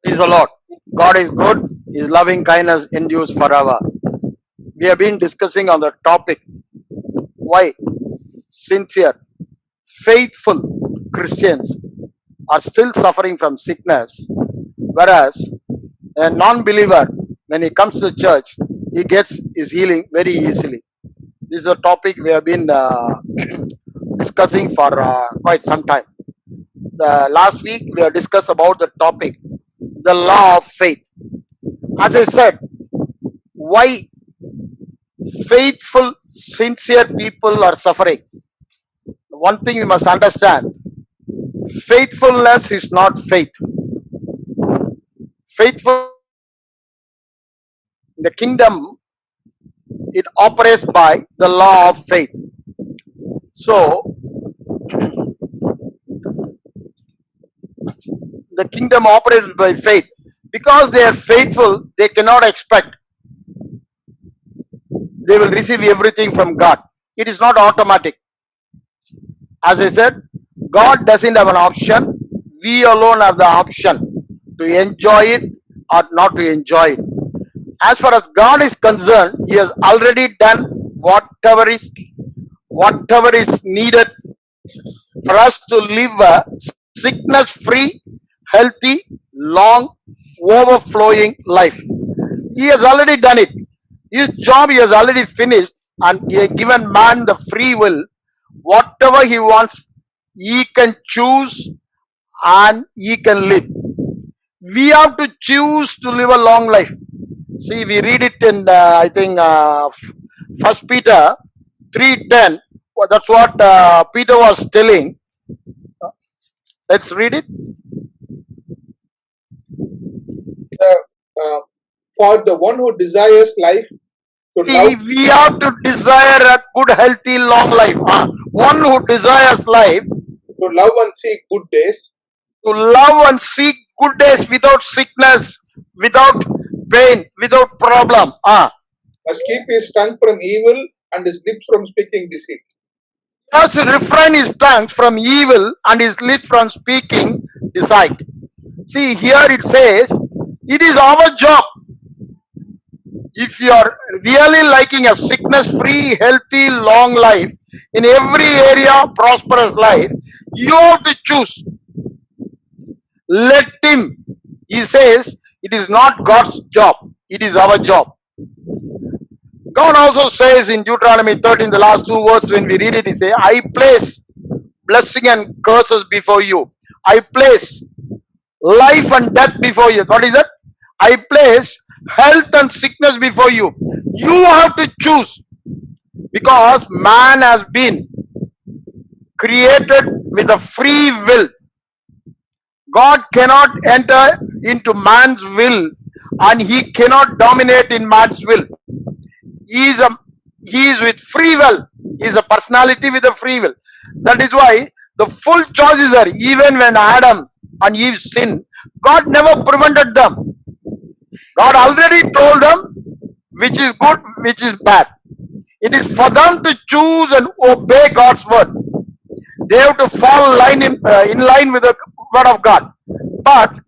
Praise the Lord. God is good. His loving kindness endures forever. We have been discussing on the topic why sincere, faithful Christians are still suffering from sickness, whereas a non-believer, when he comes to church, he gets his healing very easily. This is a topic we have been discussing for quite some time. The last week we have discussed about the topic, the law of faith. As I said, why faithful, sincere people are suffering. One thing you must understand, faithfulness is not faith. Faithful in the kingdom, it operates by the law of faith. So, the kingdom operates by faith. Because they are faithful, they cannot expect they will receive everything from God. It is not automatic. As I said, God doesn't have an option. We alone have the option to enjoy it or not to enjoy it. As far as God is concerned, He has already done whatever is needed for us to live a sickness-free, healthy, long, overflowing life. He has already done it. His job He has already finished, and He has given man the free will. Whatever he wants, he can choose and he can live. We have to choose to live a long life. See, we read it in I think First Peter 3:10. Well, that's what Peter was telling. Let's read it. For the one who desires life to love, We have to desire a good, healthy, long life. One who desires life to love and seek good days, to love and seek good days without sickness, without pain, without problem. must keep his tongue from evil and his lips from speaking deceit. Has to refrain his tongue from evil and his lips from speaking deceit. See, here it says, it is our job. If you are really liking a sickness-free, healthy, long life, in every area, prosperous life, you have to choose. Let him. He says, it is not God's job. It is our job. God also says in Deuteronomy 13, the last two words, when we read it, He says, I place blessing and curses before you. I place life and death before you. What is that? I place health and sickness before you. You have to choose, because man has been created with a free will. God cannot enter into man's will, and he cannot dominate in man's will. He is with free will. He is a personality with a free will. That is why the full choices are, even when Adam and Eve sinned, God never prevented them. God already told them which is good, which is bad. It is for them to choose and obey God's word. They have to fall in line with the word of God. But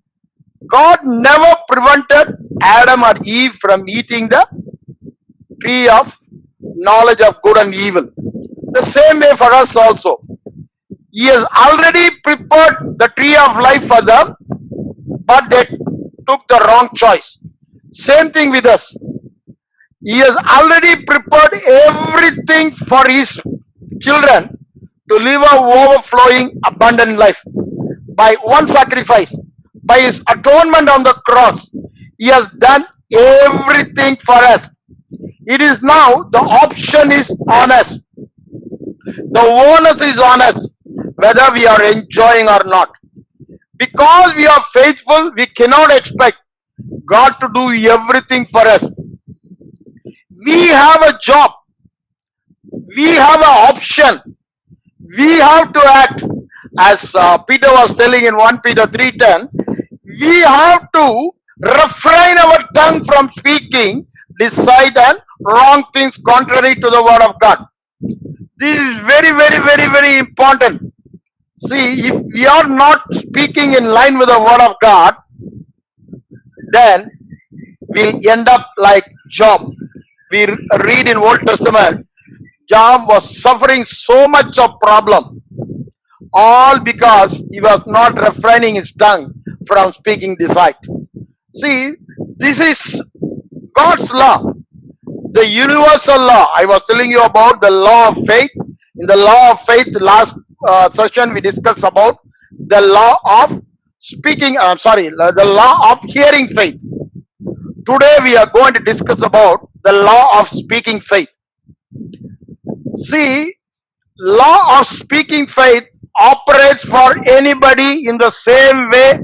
God never prevented Adam or Eve from eating the tree of knowledge of good and evil. The same way for us also. He has already prepared the tree of life for them, but they took the wrong choice. Same thing with us. He has already prepared everything for his children to live a overflowing, abundant life. By one sacrifice, by his atonement on the cross, he has done everything for us. It is now the option is on us. The onus is on us, whether we are enjoying or not. Because we are faithful, we cannot expect God to do everything for us. We have a job. We have an option. We have to act. As Peter was telling in 1 Peter 3:10, we have to refrain our tongue from speaking deceit and wrong things contrary to the word of God. This is very, very, very, very important. See, if we are not speaking in line with the word of God, then we'll end up like Job. We read in Old Testament, Job was suffering so much of problem, all because he was not refraining his tongue from speaking deceit. See, this is God's law, the universal law. I was telling you about the law of faith. In the law of faith, last session we discussed about the law of speaking, the law of hearing faith. Today we are going to discuss about the law of speaking faith. See, law of speaking faith operates for anybody in the same way,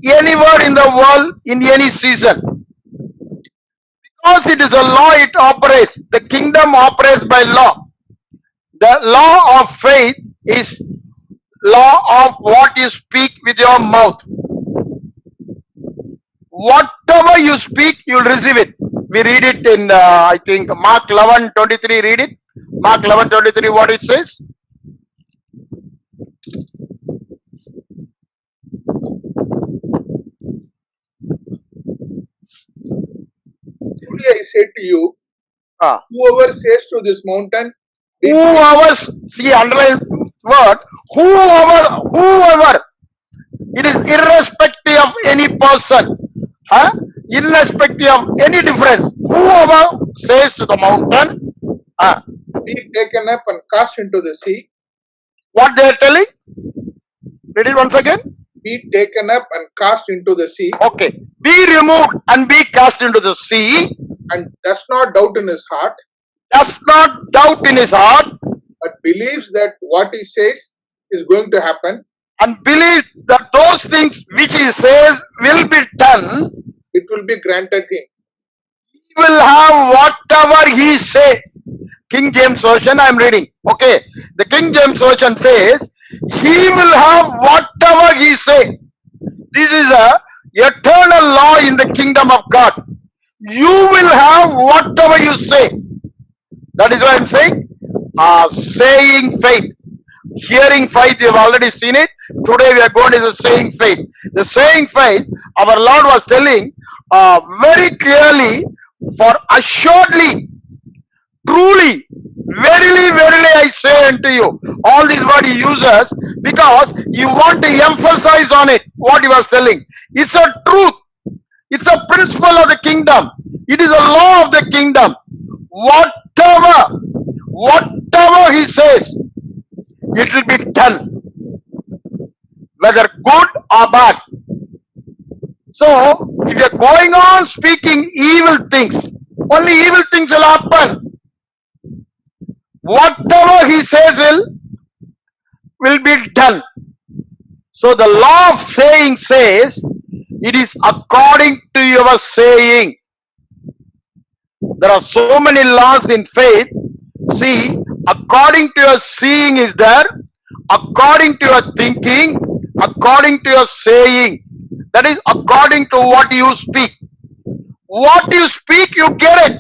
anywhere in the world, in any season. Because it is a law, it operates. The kingdom operates by law. The law of faith is law of what you speak with your mouth. Whatever you speak, you will receive it. We read it in, I think, Mark 11:23. Read it. Mark 11:23, what it says? Truly I say to you, Ah. whoever says to this mountain, Whoever, see, underline word, whoever, it is irrespective of any person, irrespective of any difference. Whoever says to the mountain, be taken up and cast into the sea, what they are telling? Read it once again. be taken up and cast into the sea, Okay. Be removed and be cast into the sea, and does not doubt in his heart, does not doubt in his heart, but believes that what he says is going to happen, and believe that those things which he says will be done, it will be granted him. he will have whatever he say. King James Version I am reading. Okay. The King James Version says, he will have whatever he say. This is a eternal law in the kingdom of God. You will have whatever you say. That is why I am saying, saying faith. Hearing faith, you have already seen it. Today we are going to the saying faith. The saying faith, our Lord was telling very clearly, for assuredly, truly, verily, verily I say unto you. All these words he uses because you want to emphasize on it, what he was telling. It's a truth. It's a principle of the kingdom. It is a law of the kingdom. Whatever he says, it will be done, whether good or bad. So, if you are going on speaking evil things, only evil things will happen. Whatever he says will be done. So, the law of saying says, it is according to your saying. There are so many laws in faith. See, according to your seeing is there, according to your thinking, according to your saying. That is according to what you speak. What you speak, you get it.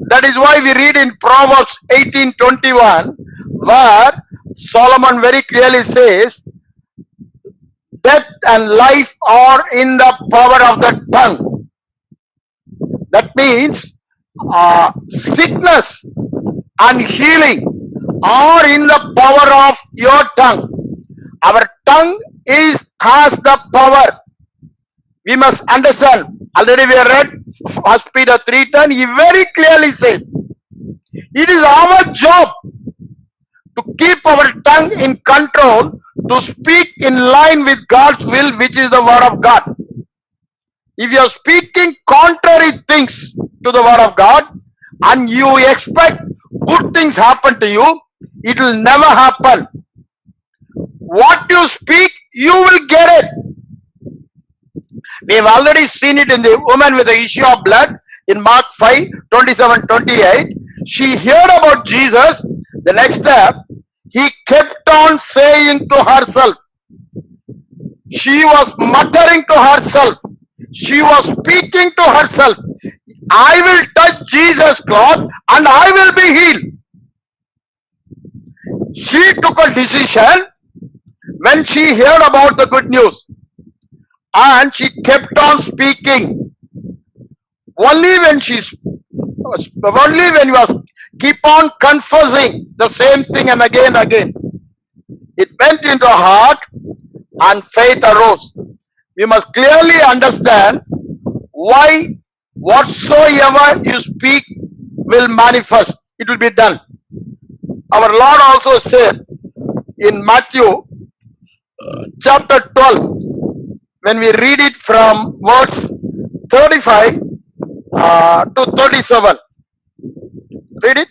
That is why we read in Proverbs 18:21, where Solomon very clearly says, death and life are in the power of the tongue. That means sickness and healing are in the power of your tongue. Our tongue has the power. We must understand. Already we have read 1 Peter 3:10. He very clearly says, it is our job to keep our tongue in control, to speak in line with God's will, which is the word of God. If you are speaking contrary things to the word of God and you expect good things happen to you, it will never happen. What you speak, you will get it. We have already seen it in the woman with the issue of blood in Mark 5:27-28. She heard about Jesus. The next step, he kept on saying to herself. She was muttering to herself. She was speaking to herself. I will touch Jesus' cloth and I will be healed. She took a decision when she heard about the good news. and she kept on speaking. Only when you was keep on confessing the same thing and again, it went into her heart and faith arose. We must clearly understand why whatsoever you speak will manifest. It will be done. Our Lord also said in Matthew chapter 12, when we read it from verse 35 to 37. Read it.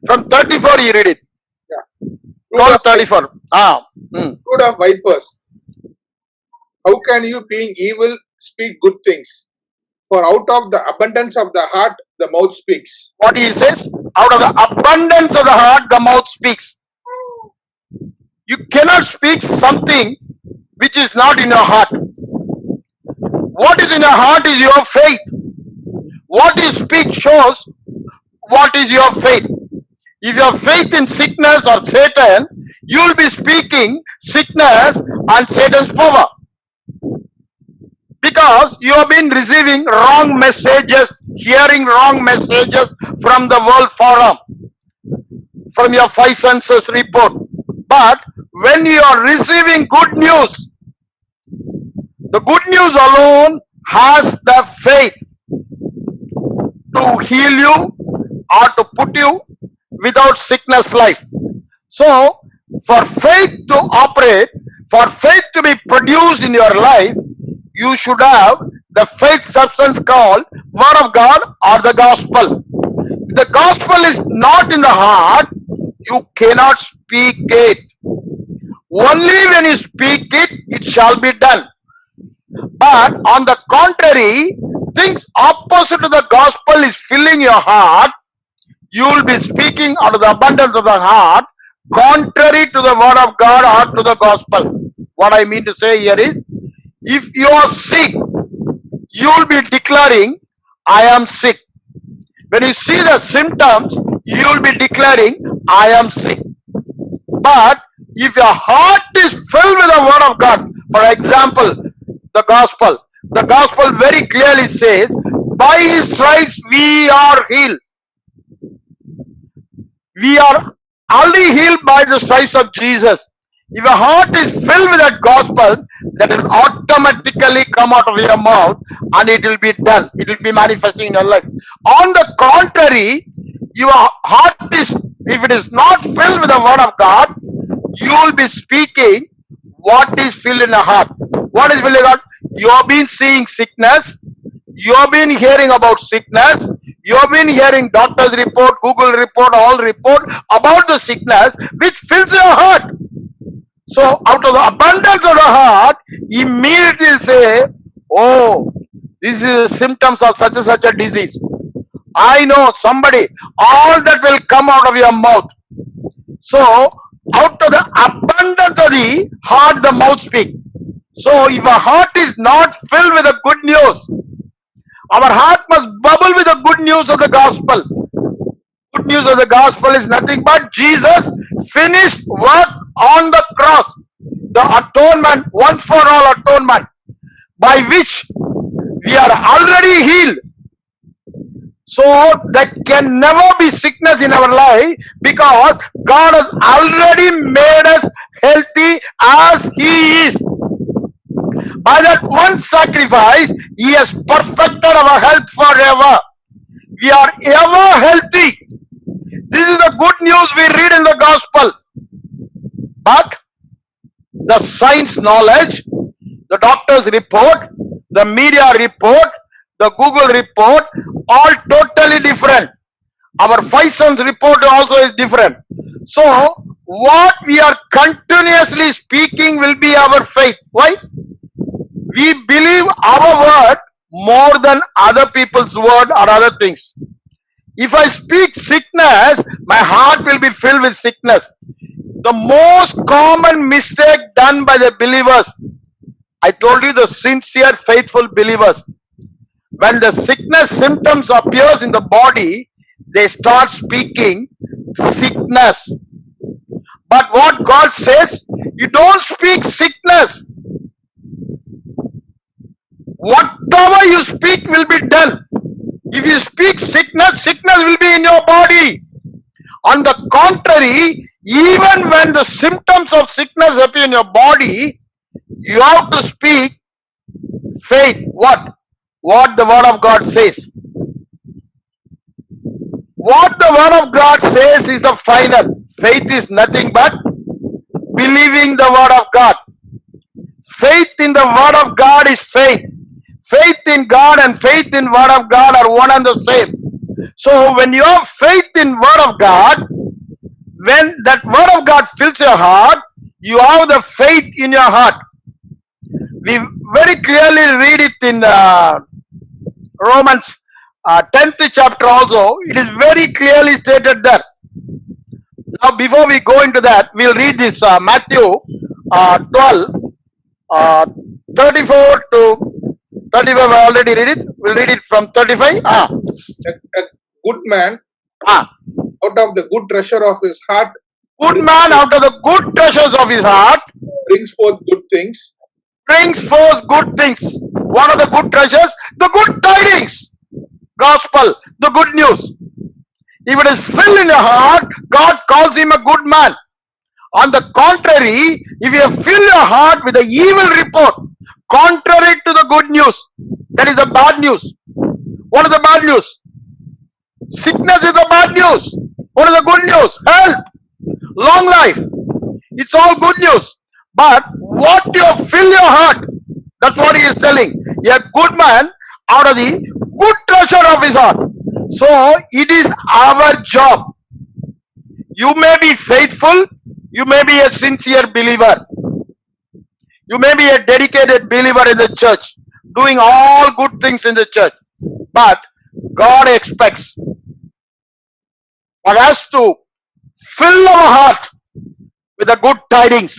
From 34 you read it. Yeah. 12, 34. Brood of vipers, how can you, being evil, speak good things? For out of the abundance of the heart, the mouth speaks. What he says? Out of the abundance of the heart, the mouth speaks. You cannot speak something which is not in your heart. What is in your heart is your faith. What you speak shows what is your faith. If you have faith in sickness or Satan, you will be speaking sickness and Satan's power. Because you have been receiving wrong messages, hearing wrong messages from the world forum, from your five senses report. But when you are receiving good news, the good news alone has the faith to heal you or to put you without sickness life. So, for faith to operate, for faith to be produced in your life, you should have the faith substance called Word of God or the Gospel. If the Gospel is not in the heart, you cannot speak it. Only when you speak it, it shall be done. But on the contrary, things opposite to the Gospel is filling your heart, you will be speaking out of the abundance of the heart, contrary to the Word of God or to the Gospel. What I mean to say here is, if you are sick, you will be declaring, I am sick. When you see the symptoms, you will be declaring, I am sick. But if your heart is filled with the Word of God, for example, the Gospel very clearly says, by His stripes we are healed. We are already healed by the stripes of Jesus. If your heart is filled with that gospel, that will automatically come out of your mouth and it will be done. It will be manifesting in your life. On the contrary, your heart is, if it is not filled with the Word of God, you will be speaking what is filled in the heart. What is filled in the heart? You have been seeing sickness. You have been hearing about sickness. You have been hearing doctor's report, Google report, all report about the sickness which fills your heart. So out of the abundance of the heart, immediately say, oh, this is the symptoms of such and such a disease. I know somebody, all that will come out of your mouth. So out of the abundance of the heart, the mouth speaks. So if our heart is not filled with the good news, our heart must bubble with the good news of the gospel. Good news of the gospel is nothing but Jesus finished work on the cross. The atonement, once for all atonement, by which we are already healed. So there can never be sickness in our life because God has already made us healthy as He is. By that one sacrifice, He has perfected our health forever. We are ever healthy. This is the good news we read in the gospel. But the science knowledge, the doctor's report, the media report, the Google report, all totally different. Our five sons report also is different. So what we are continuously speaking will be our faith. Why? We believe our word more than other people's word or other things. If I speak sickness, my heart will be filled with sickness. The most common mistake done by the believers, I told you, the sincere, faithful believers, when the sickness symptoms appears in the body, they start speaking sickness. But what God says, you don't speak sickness. Whatever you speak will be done. If you speak sickness, sickness will be in your body. On the contrary, even when the symptoms of sickness appear in your body, you have to speak faith. What the word of God says. What the word of God says is the final. Faith is nothing but believing the word of God. Faith in the word of God is faith. Faith in God and faith in word of God are one and the same. So when you have faith in word of God, when that word of God fills your heart, you have the faith in your heart. We very clearly read it in Romans 10th chapter also. It is very clearly stated there. Now before we go into that, we'll read this Matthew 12 34 to 35. I already read it. We'll read it from 35. A good man Ah. out of the good treasure of his heart Good man out of the good treasures of his heart brings forth good things. brings forth good things. What are the good treasures? The good tidings, gospel, the good news. If it is filled in your heart, God calls him a good man. On the contrary, if you fill your heart with the evil report, contrary to the good news, that is the bad news. What is the bad news? Sickness is the bad news. What is the good news? Health, long life. It's all good news. But what you fill your heart, that's what he is telling. A good man out of the good treasure of his heart. So it is our job. You may be faithful, you may be a sincere believer, you may be a dedicated believer in the church, doing all good things in the church. But God expects for us to fill our heart with the good tidings,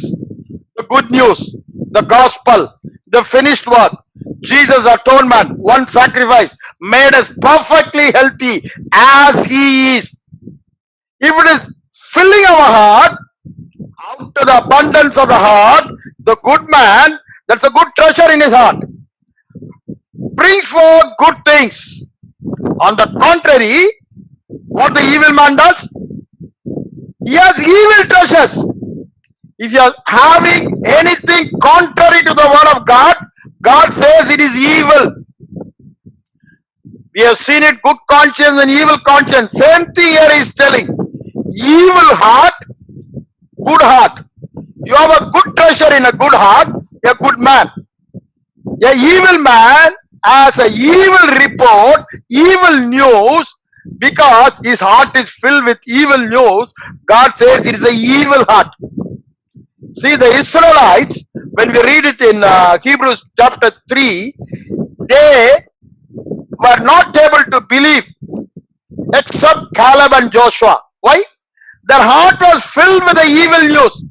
the good news, the gospel, the finished work. Jesus' atonement, one sacrifice, made us perfectly healthy as he is. If it is filling our heart, out of the abundance of the heart, the good man, that's a good treasure in his heart, brings forth good things. On the contrary, what the evil man does, he has evil treasures. If you are having anything contrary to the word of God, God says it is evil. We have seen it, good conscience and evil conscience. Same thing here is telling. Evil heart, good heart. You have a good treasure in a good heart, a good man. A evil man has a evil report, evil news, because his heart is filled with evil news. God says it is an evil heart. See, the Israelites, when we read it in Hebrews chapter 3, they were not able to believe except Caleb and Joshua. Why? Their heart was filled with the evil news.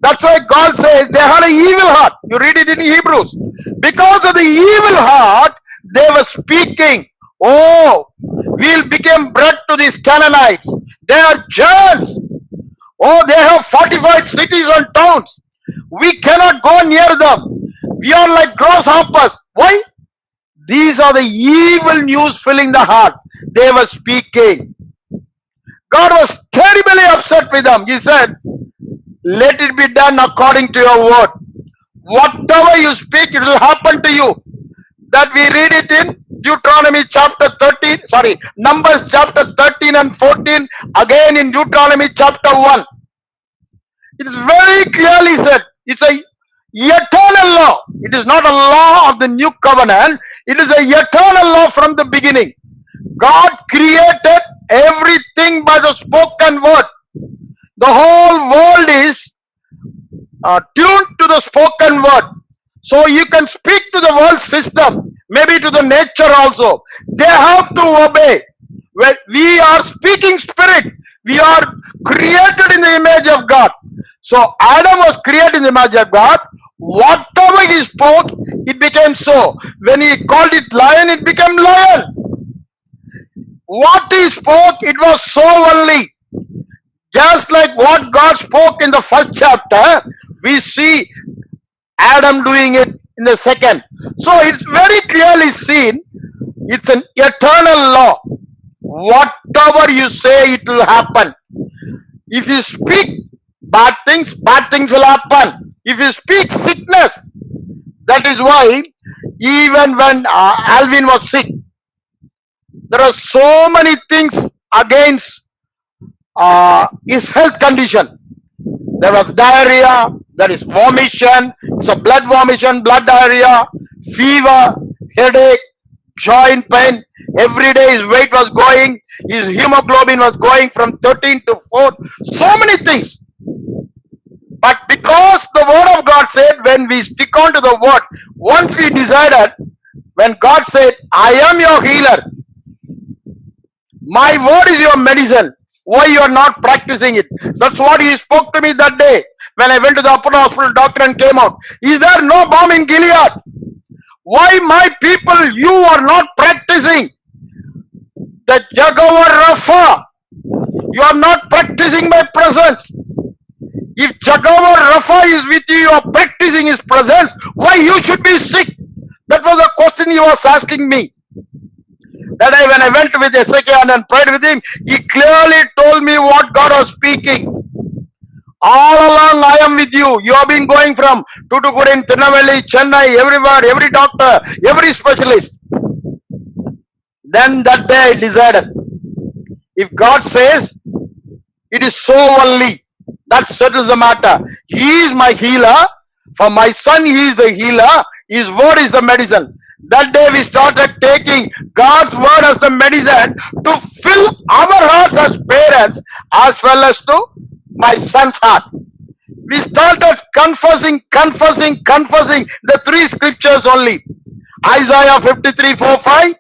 That's why God says they had an evil heart. You read it in Hebrews. Because of the evil heart, they were speaking, oh, we'll become bread to these Canaanites. They are giants. Oh, they have fortified cities and towns. We cannot go near them. We are like grasshoppers. Why? These are the evil news filling the heart. They were speaking. God was terribly upset with them. He said, let it be done according to your word. Whatever you speak, it will happen to you. That we read it in Deuteronomy chapter 13, Numbers chapter 13 and 14, again in Deuteronomy chapter 1. It is very clearly said, it's a eternal law. It is not a law of the new covenant. It is a eternal law from the beginning. God created everything by the spoken word. The whole world is tuned to the spoken word. So you can speak to the world system, maybe to the nature also. They have to obey. Well, we are speaking spirit. We are created in the image of God. So Adam was created in the image of God. Whatever he spoke, it became so. When he called it lion, it became lion. What he spoke, it was so only. Just like what God spoke in the first chapter, we see Adam doing it in the second. So it's very clearly seen, it's an eternal law. Whatever you say, it will happen. If you speak bad things will happen. If you speak sickness, that is why even when Alvin was sick, there are so many things against his health condition. There was diarrhea, there is vomition, so blood vomition, blood diarrhea, fever, headache, joint pain. Every day his weight was going, his hemoglobin was going from 13 to 4, so many things. But because the word of God said, when we stick on to the word, once we decided, when God said, I am your healer, my word is your medicine, why you are not practicing it? That's what he spoke to me that day when I went to the Apollo Hospital doctor and came out. Is there no balm in Gilead? Why my people, you are not practicing the Jehovah Rapha? You are not practicing my presence. If Jehovah Rapha is with you, you are practicing his presence, why you should be sick? That was the question he was asking me. That day when I went with Ezekiel and prayed with him, he clearly told me what God was speaking. All along I am with you. You have been going from Tuticorin, Tirunelveli, Chennai, everywhere, every doctor, every specialist. Then that day I decided, if God says, it is so only, that settles the matter. He is my healer. For my son, he is the healer. His word is the medicine. That day we started taking God's word as the medicine to fill our hearts as parents as well as to my son's heart. We started confessing the three scriptures only. Isaiah 53, 4, 5.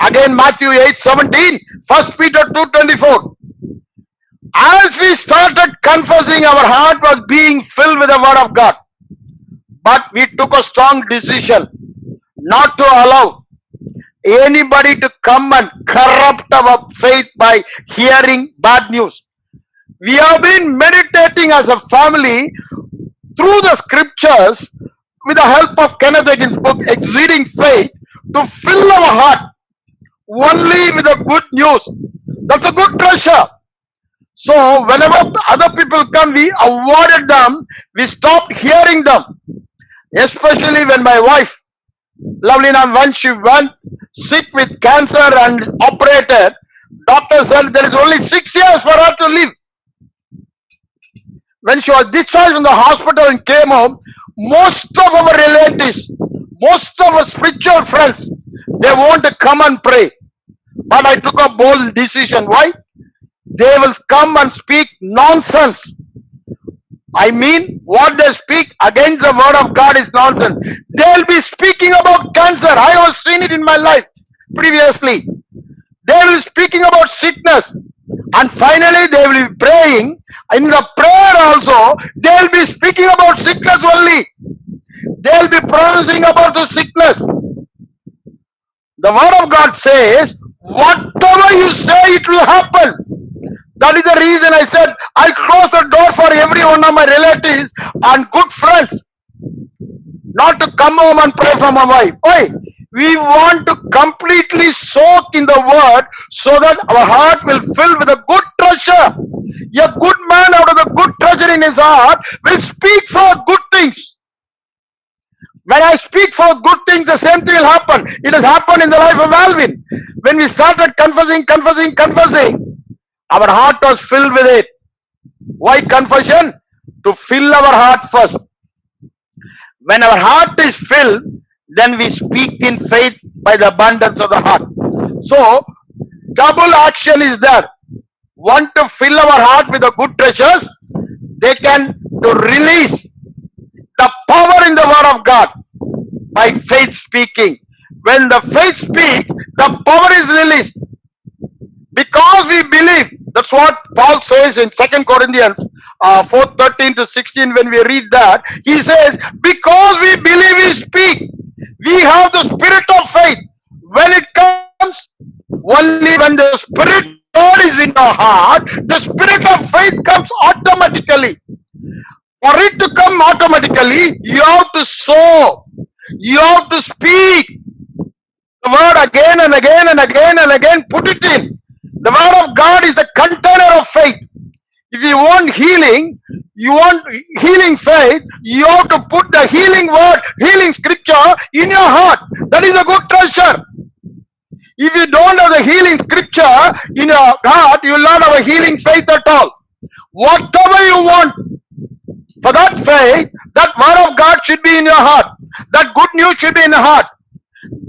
Again Matthew 8, 17. 1 Peter 2, 24. As we started confessing, our heart was being filled with the word of God. But we took a strong decision not to allow anybody to come and corrupt our faith by hearing bad news. We have been meditating as a family through the scriptures with the help of Kenneth Hagin's book, Exceeding Faith, to fill our heart only with the good news. That's a good treasure. So whenever other people come, we avoided them, we stopped hearing them. Especially when my wife, Lovelina, when she went sick with cancer and operated, doctor said there is only 6 years for her to live. When she was discharged from the hospital and came home, most of our relatives, most of our spiritual friends, they want to come and pray. But I took a bold decision. Why? They will come and speak nonsense. I mean, what they speak against the word of God is nonsense. They'll be speaking about cancer. I have seen it in my life previously. They will be speaking about sickness. And finally, they will be praying. In the prayer also, they will be speaking about sickness only. They will be pronouncing about the sickness. The word of God says, whatever you say, it will happen. That is the reason I said, I'll close the door for every one of my relatives and good friends. Not to come home and pray for my wife. Why? We want to completely soak in the word so that our heart will fill with a good treasure. A good man out of the good treasure in his heart will speak for good things. When I speak for good things, the same thing will happen. It has happened in the life of Alvin. When we started confessing, our heart was filled with it. Why confession? To fill our heart first. When our heart is filled, then we speak in faith by the abundance of the heart. So, double action is there. One, to fill our heart with the good treasures. They can to release the power in the word of God by faith speaking. When the faith speaks, the power is released. Because we believe. That's what Paul says in 2 Corinthians 4:13 to 16. When we read that, he says, because we believe, we speak. We have the spirit of faith. When it comes, only when the spirit of God is in your heart, the spirit of faith comes automatically. For it to come automatically, you have to sow. You have to speak the word again and again and again and again. Put it in. The word of God is the container of faith. If you want healing faith, you have to put the healing word, healing scripture in your heart. That is a good treasure. If you don't have the healing scripture in your heart, you will not have a healing faith at all. Whatever you want for that faith, that word of God should be in your heart. That good news should be in your heart.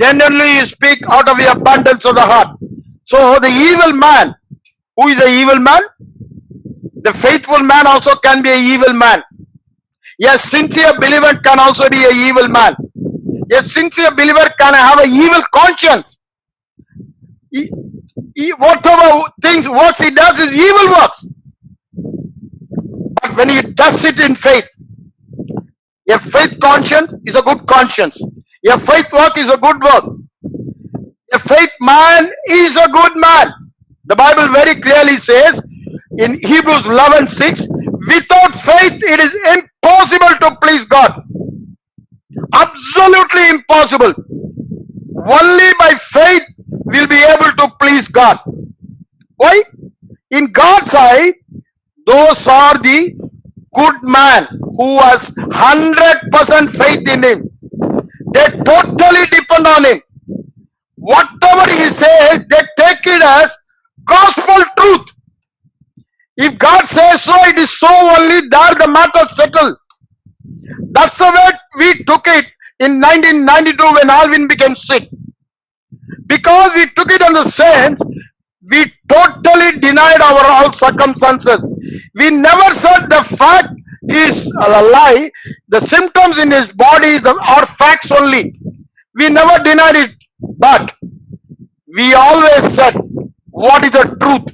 Then only you speak out of the abundance of the heart. So the evil man, who is the evil man? The faithful man also can be an evil man. A sincere believer can also be an evil man. A sincere believer can have an evil conscience. Whatever works he does is evil works. But when he does it in faith, a faith conscience is a good conscience. A faith work is a good work. A faith man is a good man. The Bible very clearly says in Hebrews 11:6, without faith it is impossible to please God. Absolutely impossible. Only by faith we'll be able to please God. Why? In God's eye, those are the good man who has 100% faith in him. They totally depend on him. Whatever he says, they take it as gospel truth. If God says so, it is so only, there the matter settled. That's the way we took it in 1992 when Alvin became sick. Because we took it in the sense, we totally denied our all circumstances. We never said the fact is a lie. The symptoms in his body are facts only. We never denied it. But we always said, what is the truth?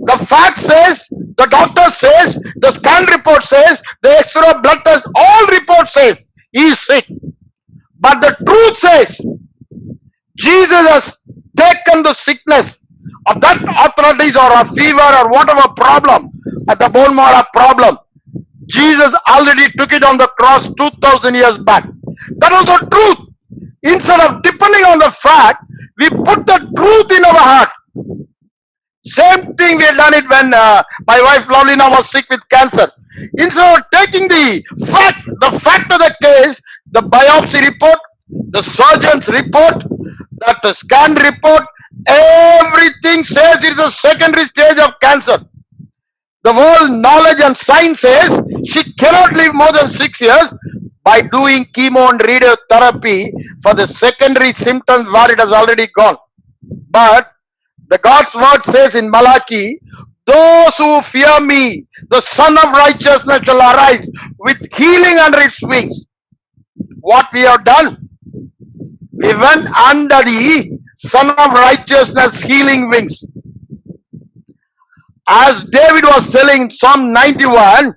The fact says, the doctor says, the scan report says, the X-ray blood test, all report says he is sick. But the truth says, Jesus has taken the sickness of that arthritis or a fever or whatever problem, at the bone marrow problem. Jesus already took it on the cross 2000 years back. That was the truth. Instead of depending on the fact, we put the truth in our heart. Same thing we had done it when my wife Lovlina was sick with cancer. Instead of taking the fact of the case, the biopsy report, the surgeon's report, that the scan report, everything says it is a secondary stage of cancer. The world knowledge and science says she cannot live more than 6 years by doing chemo and radiotherapy for the secondary symptoms where it has already gone. But the God's word says in Malachi, those who fear me, the Son of Righteousness shall arise with healing under its wings. What we have done? We went under the Son of Righteousness healing wings. As David was telling in Psalm 91,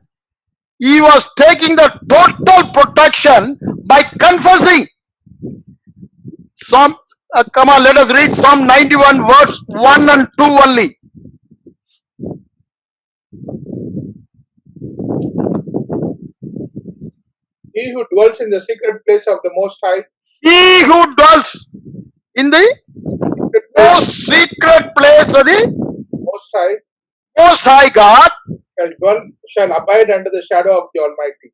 he was taking the total protection by confessing. Come on, let us read Psalm 91 verse 1 and 2 only. He who dwells in the secret place of the Most High. He who dwells in the most secret place of the Most High God shall abide under the shadow of the Almighty.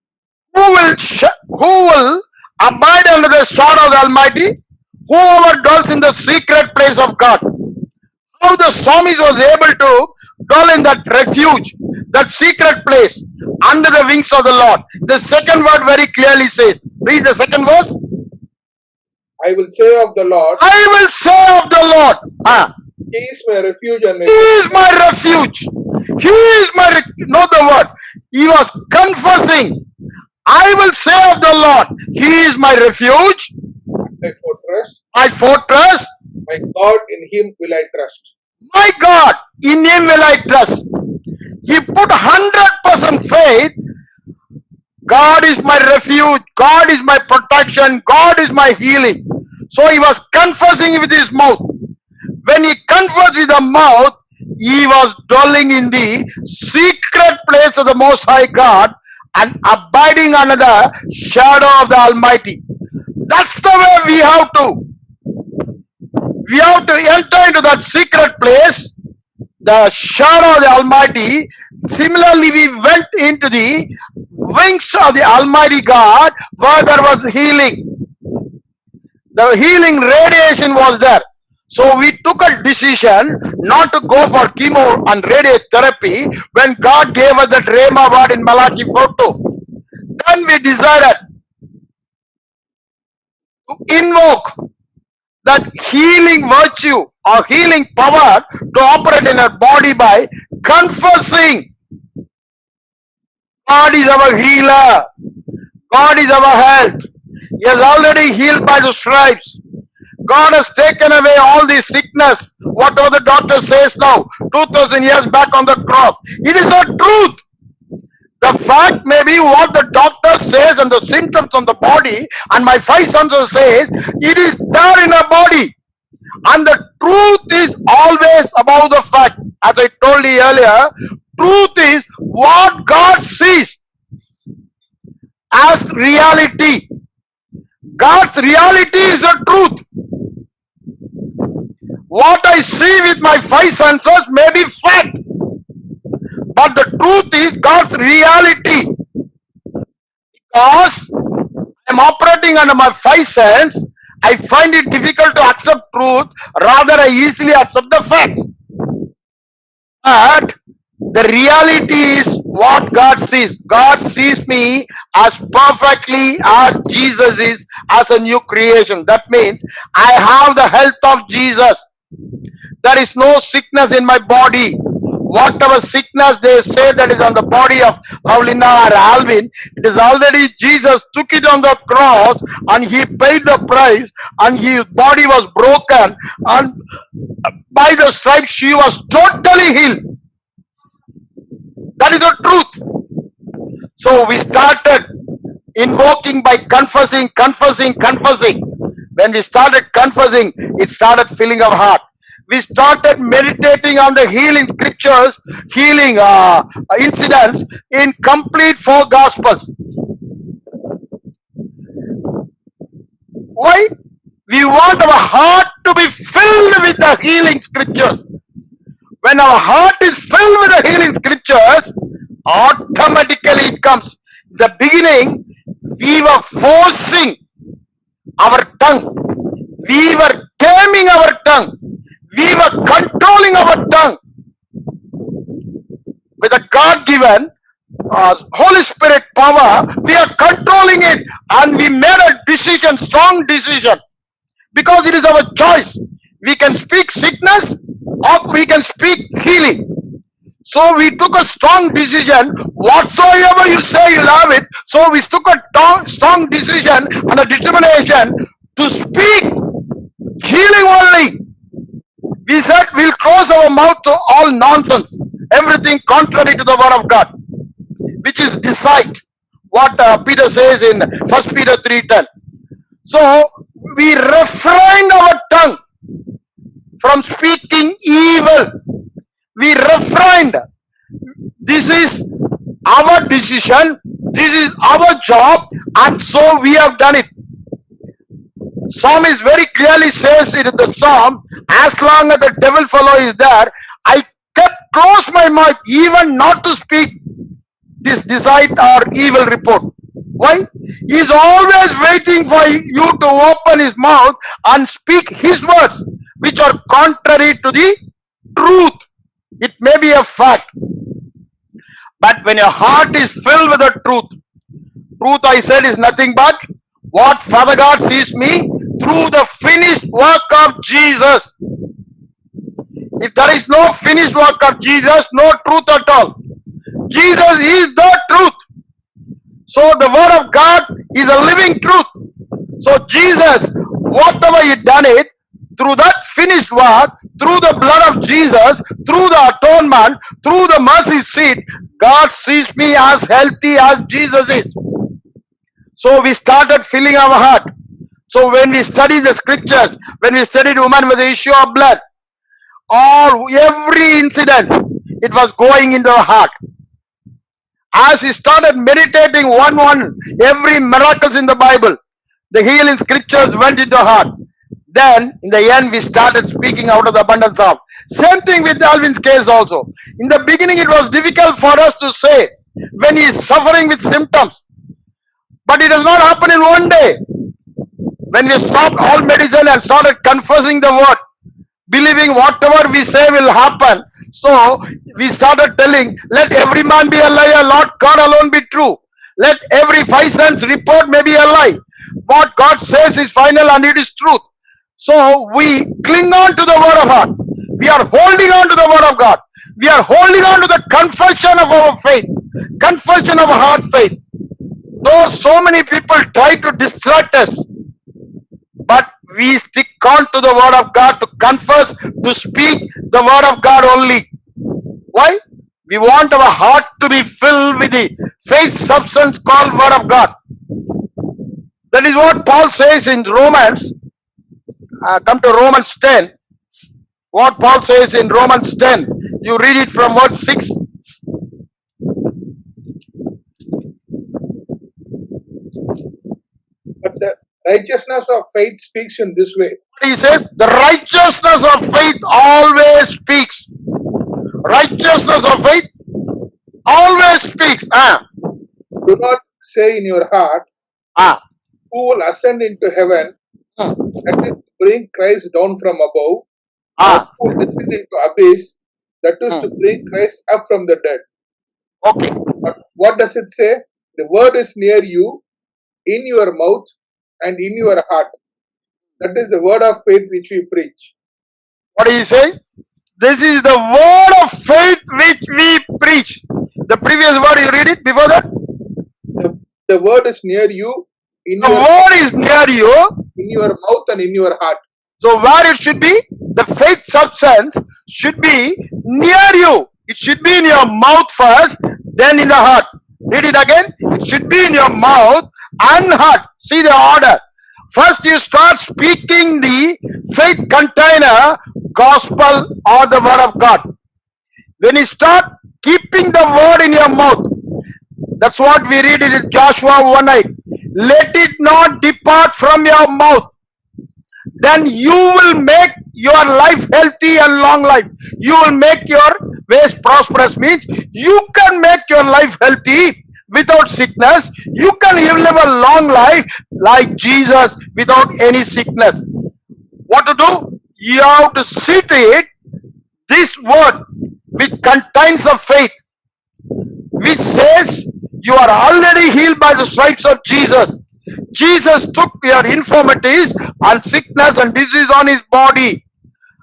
Who will abide under the shadow of the Almighty? Whoever dwells in the secret place of God. How the psalmist was able to dwell in that refuge, that secret place, under the wings of the Lord. The second word very clearly says, read the second verse. I will say of the Lord. I will say of the Lord. He is my refuge and He is my refuge. He is my, know the word. He was confessing. I will say of the Lord, He is my refuge. My fortress. My fortress. My God, in Him will I trust. My God, in Him will I trust. He put 100% faith. God is my refuge. God is my protection. God is my healing. So he was confessing with his mouth. When he confessed with the mouth, he was dwelling in the secret place of the Most High God and abiding under the shadow of the Almighty. That's the way we have to. We have to enter into that secret place, the shadow of the Almighty. Similarly, we went into the wings of the Almighty God where there was healing. The healing radiation was there. So we took a decision not to go for chemo and radiotherapy when God gave us that Rhema word in Malachi 4:2. Then we decided to invoke that healing virtue or healing power to operate in our body by confessing God is our healer, God is our health. He has already healed by the stripes. God has taken away all the sickness, whatever the doctor says now, 2000 years back on the cross. It is the truth. The fact may be what the doctor says and the symptoms on the body, and my 5 sons says, it is there in our body. And the truth is always about the fact. As I told you earlier, truth is what God sees as reality. God's reality is the truth. What I see with my 5 senses may be fact, but the truth is God's reality. Because I am operating under my 5 senses, I find it difficult to accept truth, rather I easily accept the facts. But the reality is what God sees. God sees me as perfectly as Jesus is, as a new creation. That means I have the health of Jesus. There is no sickness in my body. Whatever sickness they say that is on the body of Paulina or Alvin, it is already Jesus took it on the cross and he paid the price and his body was broken and by the stripes she was totally healed. That is the truth. So we started invoking by confessing. When we started confessing, it started filling our heart. We started meditating on the healing scriptures, healing incidents in complete 4 gospels. Why? We want our heart to be filled with the healing scriptures. When our heart is filled with the healing scriptures, automatically it comes. In the beginning, we were forcing our tongue. We were taming our tongue. We were controlling our tongue. With a God-given Holy Spirit power, we are controlling it and we made a decision, strong decision. Because it is our choice. We can speak sickness or we can speak healing. So we took a strong decision. Whatsoever you say, you'll have it. So we took a strong decision and a determination to speak healing only. We said we'll close our mouth to all nonsense, everything contrary to the word of God, which is deceit. What Peter says in 1 Peter 3:10. So we refrained our tongue from speaking evil. We refrained. This is our decision. This is our job, and so we have done it. Psalmist very clearly says it in the Psalm, as long as the devil fellow is there, I kept close my mouth, even not to speak this deceit or evil report. Why? He is always waiting for you to open his mouth and speak his words, which are contrary to the truth. It may be a fact, but when your heart is filled with the truth, truth I said is nothing but what Father God sees me through the finished work of Jesus. If there is no finished work of Jesus, no truth at all. Jesus is the truth. So the word of God is a living truth. So Jesus, whatever he done it, through that finished work, through the blood of Jesus, through the atonement, through the mercy seat, God sees me as healthy as Jesus is. So we started filling our heart. So when we study the scriptures, when we studied woman with the issue of blood, every incident, it was going into the heart. As he started meditating every miracles in the Bible, the healing scriptures went into heart. Then in the end we started speaking out of the abundance of. Same thing with Alvin's case also. In the beginning it was difficult for us to say when he is suffering with symptoms. But it does not happen in one day. When we stopped all medicine and started confessing the word, believing whatever we say will happen, so we started telling, let every man be a liar, Lord God alone be true. Let every 5 cents report may be a lie. What God says is final and it is truth. So we cling on to the word of God. We are holding on to the word of God. We are holding on to the confession of our faith, confession of heart faith. Though so many people try to distract us, but we stick on to the word of God to confess, to speak the word of God only. Why? We want our heart to be filled with the faith substance called word of God. That is what Paul says in Romans. Come to Romans 10. What Paul says in Romans 10. You read it from verse 6. But the righteousness of faith speaks in this way. He says, the righteousness of faith always speaks. Righteousness of faith always speaks. Do not say in your heart, who will ascend into heaven, that is to bring Christ down from above, or who will descend into abyss, that is to bring Christ up from the dead. Okay. But what does it say? The word is near you, in your mouth and in your heart. That is the word of faith which we preach. What do you say? This is the word of faith which we preach. The previous word, you read it before that? The word is near you. The word is near you. In your mouth and in your heart. So where it should be? The faith substance should be near you. It should be in your mouth first, then in the heart. Read it again. It should be in your mouth and heart. See the order. First you start speaking the faith container, gospel or the word of God. When you start keeping the word in your mouth, that's what we read in Joshua 1:8. Let it not depart from your mouth. Then you will make your life healthy and long life. You will make your ways prosperous, means you can make your life healthy without sickness. You can live a long life like Jesus without any sickness. What to do? You have to see to it, this word which contains the faith, which says you are already healed by the stripes of Jesus. Jesus took your infirmities and sickness and disease on his body.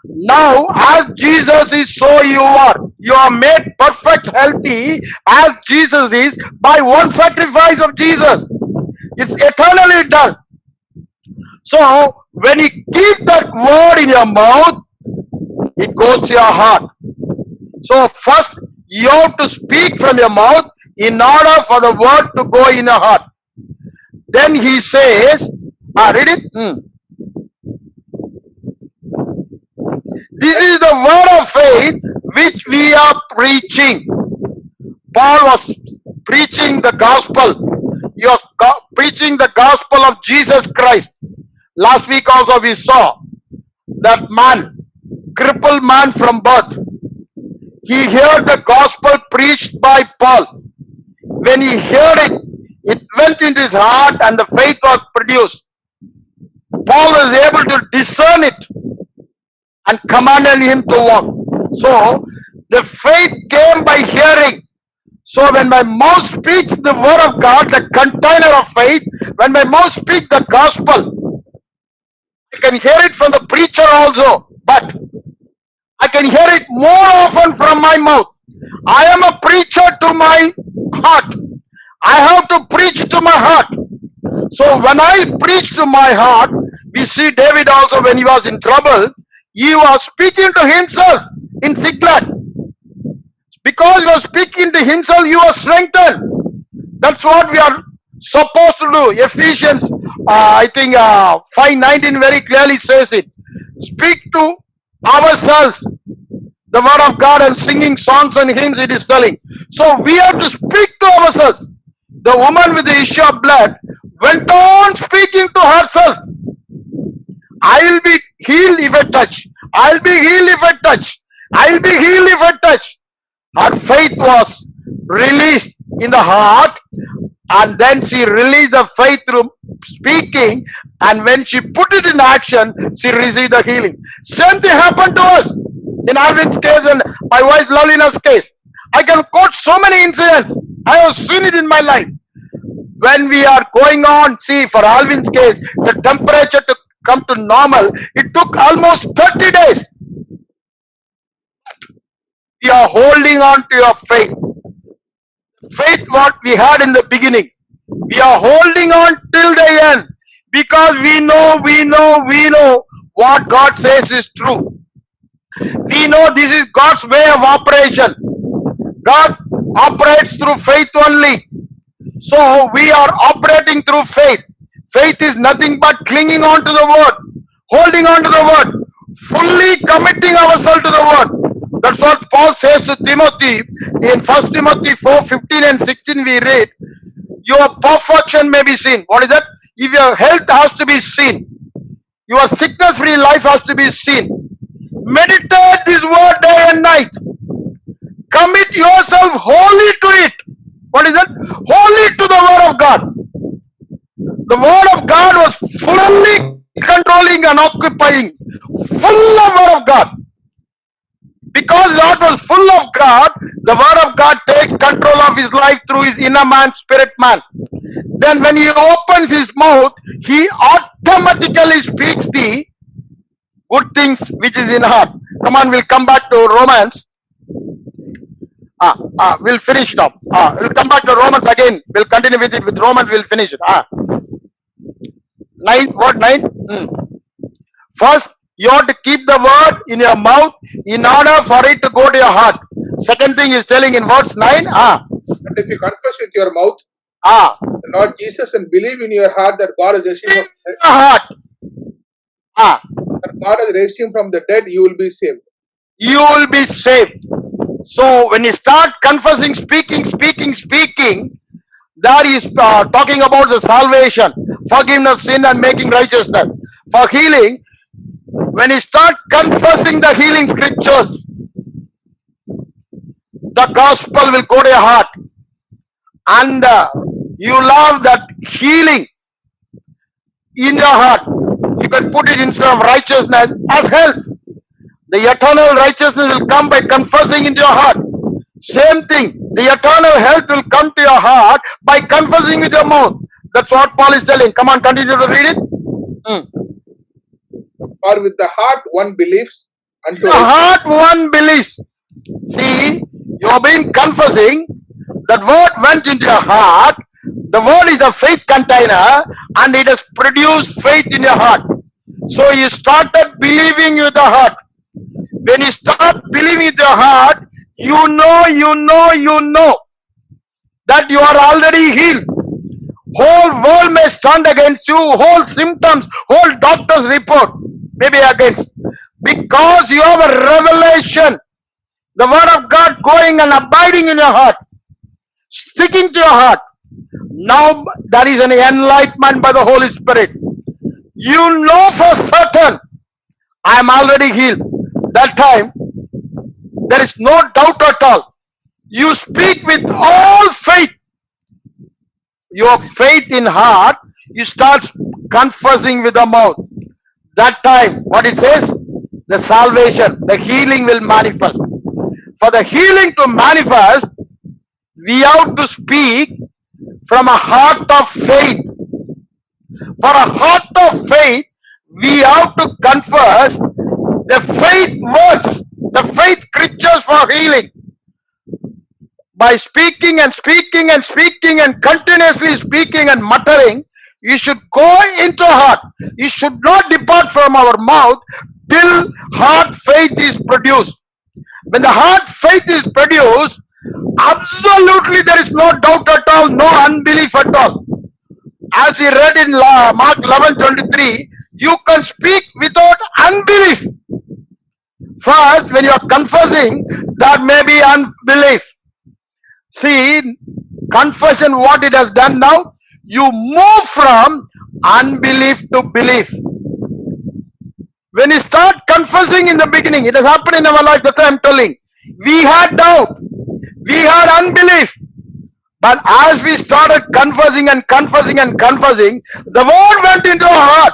Now, as Jesus is, so you are. You are made perfect, healthy, as Jesus is, by one sacrifice of Jesus. It's eternally done. So, when you keep that word in your mouth, it goes to your heart. So, first, you have to speak from your mouth in order for the word to go in your heart. Then he says, read it. This is the word of faith which we are preaching. Paul was preaching the gospel. He was preaching the gospel of Jesus Christ. Last week also we saw that man, crippled man from birth. He heard the gospel preached by Paul. When he heard it, it went into his heart and the faith was produced. Paul was able to discern it and commanded him to walk. So, the faith came by hearing. So, when my mouth speaks the word of God, the container of faith, when my mouth speaks the gospel, I can hear it from the preacher also, but I can hear it more often from my mouth. I am a preacher to my heart. I have to preach to my heart. So when I preach to my heart, we see David also when he was in trouble, he was speaking to himself in Ziklag. Because he was speaking to himself, he was strengthened. That's what we are supposed to do. Ephesians, I think 5:19 very clearly says it. Speak to ourselves the word of God and singing songs and hymns, it is telling. So we have to speak to ourselves. The woman with the issue of blood went on speaking to herself. I will be healed if I touch. I'll be healed if I touch. I'll be healed if I touch. Her faith was released in the heart, and then she released the faith through speaking, and when she put it in action, she received the healing. Same thing happened to us in Alvin's case and my wife Lalina's case. I can quote so many incidents. I have seen it in my life. When we are going on, see, for Alvin's case, the temperature to come to normal, it took almost 30 days. You are holding on to your faith. Faith what we had in the beginning. We are holding on till the end because we know what God says is true. We know this is God's way of operation. God operates through faith only. So we are operating through faith. Faith is nothing but clinging on to the word, holding on to the word, fully committing ourselves to the word. That's what Paul says to Timothy in 1 Timothy 4:15 and 16 we read, your perfection may be seen. What is that? If your health has to be seen, your sickness-free life has to be seen. Meditate this word day and night. Commit yourself wholly to it. What is that? Wholly to the word of God. The word of God was fully controlling and occupying, full of word of God. Because God was full of God, the word of God takes control of his life through his inner man, spirit man. Then when he opens his mouth, he automatically speaks the good things which is in heart. Come on, we'll come back to Romans. We'll finish now. We'll come back to Romans again. We'll continue with it. With Romans, we'll finish it. 9, what 9? First, you have to keep the word in your mouth in order for it to go to your heart. Second thing is telling in verse 9. And if you confess with your mouth the Lord Jesus and believe in your heart that God has raised him that God has raised him from the dead, you will be saved. You will be saved. So when you start confessing, speaking, that is talking about the salvation, forgiveness, sin, and making righteousness. For healing, when you start confessing the healing scriptures, the gospel will go to your heart, and you love that healing in your heart. You can put it instead of righteousness as health. The eternal righteousness will come by confessing into your heart. Same thing, the eternal health will come to your heart by confessing with your mouth. That's what Paul is telling. Come on, continue to read it. For with the heart one believes unto the heart one believes. See, you have been confessing, that word went into your heart. The word is a faith container and it has produced faith in your heart. So you started believing with the heart. When you start believing with your heart, you know that you are already healed. Whole world may stand against you, whole symptoms, whole doctor's report may be against. Because you have a revelation, the word of God going and abiding in your heart, sticking to your heart. Now there is an enlightenment by the Holy Spirit. You know for certain, I am already healed. That time, there is no doubt at all. You speak with all faith. Your faith in heart, you start confessing with the mouth. That time, what it says? The salvation, the healing will manifest. For the healing to manifest, we have to speak from a heart of faith. For a heart of faith, we have to confess the faith words, the faith scriptures for healing. By speaking and continuously speaking and muttering, you should go into heart. You should not depart from our mouth till heart faith is produced. When the heart faith is produced, absolutely there is no doubt at all, no unbelief at all. As we read in Mark 11:23, you can speak without unbelief. First, when you are confessing, that may be unbelief. See, confession, what it has done now, you move from unbelief to belief. When you start confessing in the beginning, it has happened in our life, that's what I'm telling. We had doubt, we had unbelief. But as we started confessing and confessing and confessing, the word went into our heart.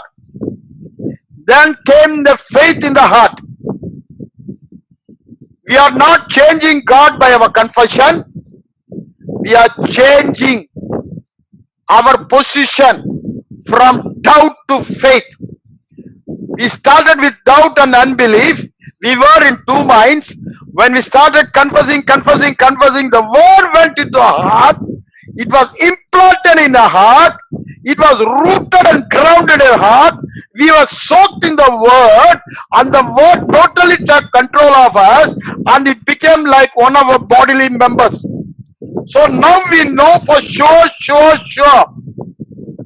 Then came the faith in the heart. We are not changing God by our confession. We are changing our position from doubt to faith. We started with doubt and unbelief. We were in two minds. When we started confessing, the word went into our heart. It was implanted in our heart. It was rooted and grounded in our heart. We were soaked in the word, and the word totally took control of us, and it became like one of our bodily members. So now we know for sure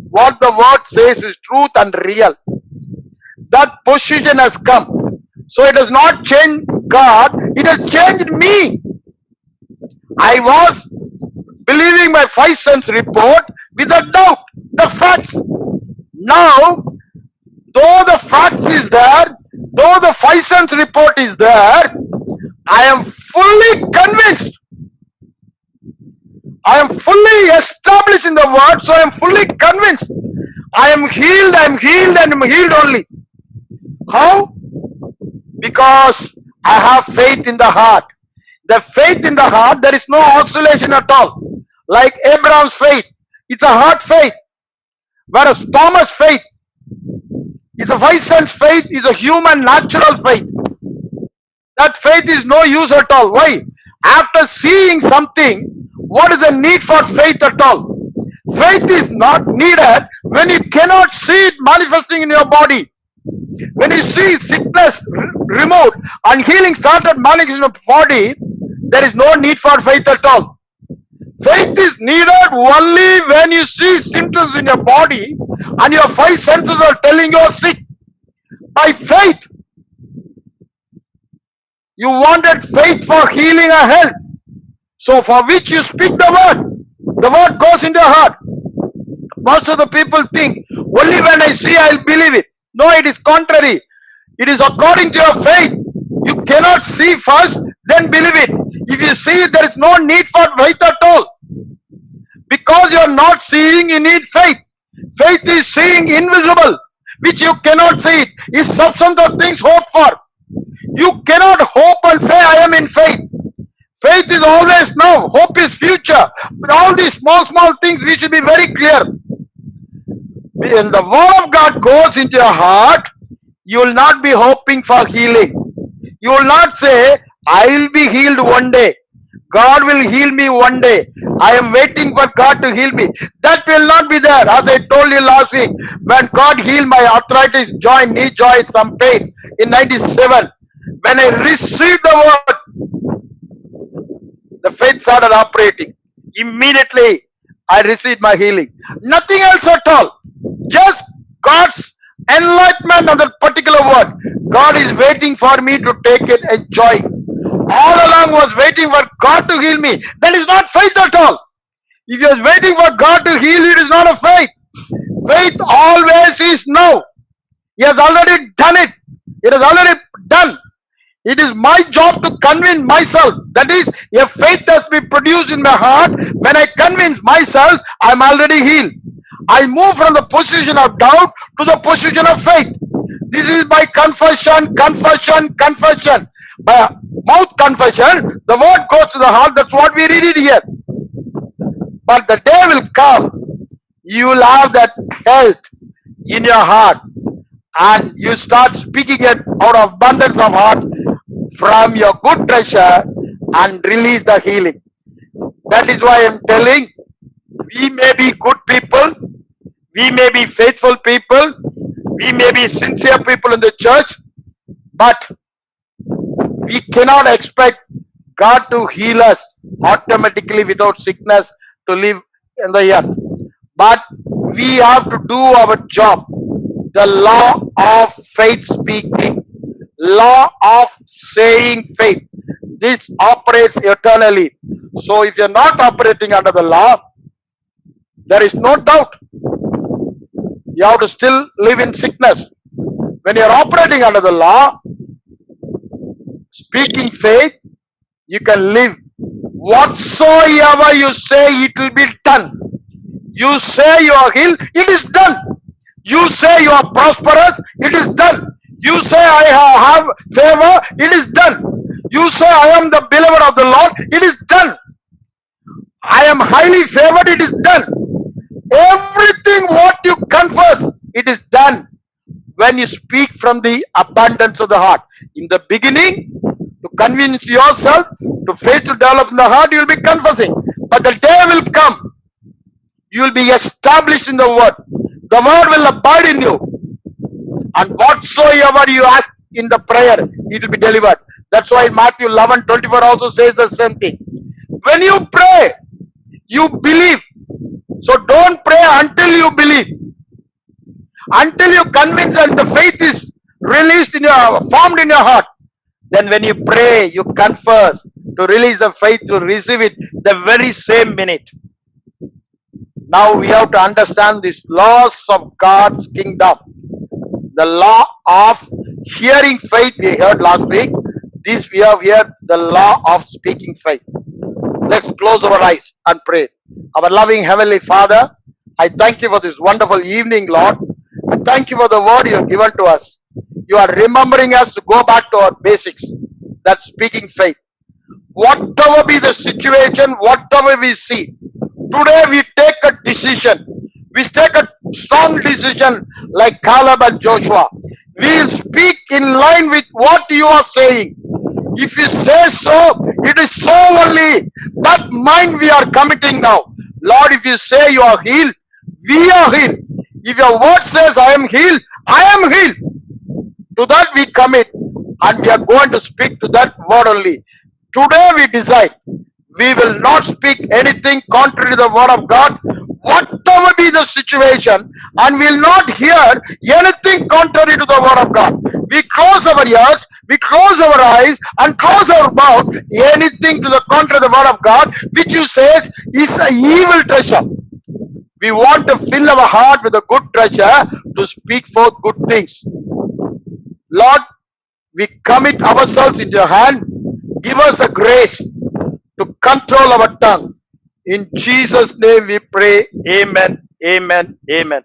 what the word says is truth and real. That position has come. So it has not changed God, it has changed me. I was believing my 5 cents report with a doubt, the facts. Now, though the facts is there, though the 5 cents report is there, I am fully convinced. I am fully established in the word, so I am fully convinced. I am healed, and I am healed only. How? Because I have faith in the heart. The faith in the heart, there is no oscillation at all. Like Abraham's faith, it's a heart faith. Whereas Thomas' faith, it's a 5 cents faith, is a human natural faith. That faith is no use at all. Why? After seeing something, what is the need for faith at all? Faith is not needed when you cannot see it manifesting in your body. When you see sickness removed and healing started manifesting in your body, there is no need for faith at all. Faith is needed only when you see symptoms in your body and your 5 senses are telling you are sick. By faith, you wanted faith for healing or health. So for which you speak the word goes into your heart. Most of the people think, only when I see I'll believe it. No, it is contrary. It is according to your faith. You cannot see first, then believe it. If you see, there is no need for faith at all. Because you are not seeing, you need faith. Faith is seeing invisible, which you cannot see it. Is substance of things hoped for. You cannot hope and say, I am in faith. Faith is always now. Hope is future. With all these small things, we should be very clear. When the word of God goes into your heart, you will not be hoping for healing. You will not say, I will be healed one day. God will heal me one day. I am waiting for God to heal me. That will not be there. As I told you last week, when God healed my arthritis joint, knee joint, some pain in 97, when I received the word, the faith started operating. Immediately, I received my healing. Nothing else at all. Just God's enlightenment on that particular word. God is waiting for me to take it, enjoy. All along was waiting for God to heal me. That is not faith at all. If you are waiting for God to heal you, it is not a faith. Faith always is now. He has already done it. It is already done. It is my job to convince myself. That is, a faith has been produced in my heart. When I convince myself, I am already healed. I move from the position of doubt to the position of faith. This is by confession. By mouth confession, the word goes to the heart. That's what we read it here. But the day will come, you will have that health in your heart, and you start speaking it out of abundance of heart from your good treasure and release the healing. That is why I am telling, we may be good people, we may be faithful people, we may be sincere people in the church, but we cannot expect God to heal us automatically without sickness to live in the earth. But we have to do our job. The law of faith speaking. law of saying faith. This operates eternally. So if you're not operating under the law, there is no doubt. You have to still live in sickness. When you're operating under the law, speaking faith, you can live. Whatsoever you say, it will be done. You say you are healed, it is done. You say you are prosperous, it is done. You say I have favor, it is done. You say I am the beloved of the Lord, it is done. I am highly favored, it is done. Everything what you confess, it is done when you speak from the abundance of the heart. In the beginning, to convince yourself, to faith to develop in the heart, you will be confessing. But the day will come, you will be established in the word. The word will abide in you. And whatsoever you ask in the prayer, it will be delivered. That's why Matthew 11:24 also says the same thing. When you pray, you believe. So don't pray until you believe. Until you convince and the faith is released in your, formed in your heart. Then when you pray, you confess to release the faith to receive it the very same minute. Now we have to understand these laws of God's kingdom. The law of hearing faith we heard last week. This we have here the law of speaking faith. Let's close our eyes and pray. Our loving Heavenly Father, I thank you for this wonderful evening, Lord. I thank you for the word you have given to us. You are remembering us to go back to our basics. That's speaking faith. Whatever be the situation, whatever we see, today we take a decision. We take a strong decision like Caleb and Joshua. We will speak in line with what you are saying. If you say so, it is so only. That mind we are committing now. Lord, if you say you are healed, we are healed. If your word says I am healed, I am healed. To that we commit and we are going to speak to that word only. Today we decide we will not speak anything contrary to the word of God, whatever be the situation, and will not hear anything contrary to the word of God. We close our ears, we close our eyes, and close our mouth. Anything to the contrary to the word of God, which you says is an evil treasure. We want to fill our heart with a good treasure to speak forth good things. Lord, we commit ourselves into your hand. Give us the grace to control our tongue. In Jesus' name we pray. Amen. Amen. Amen.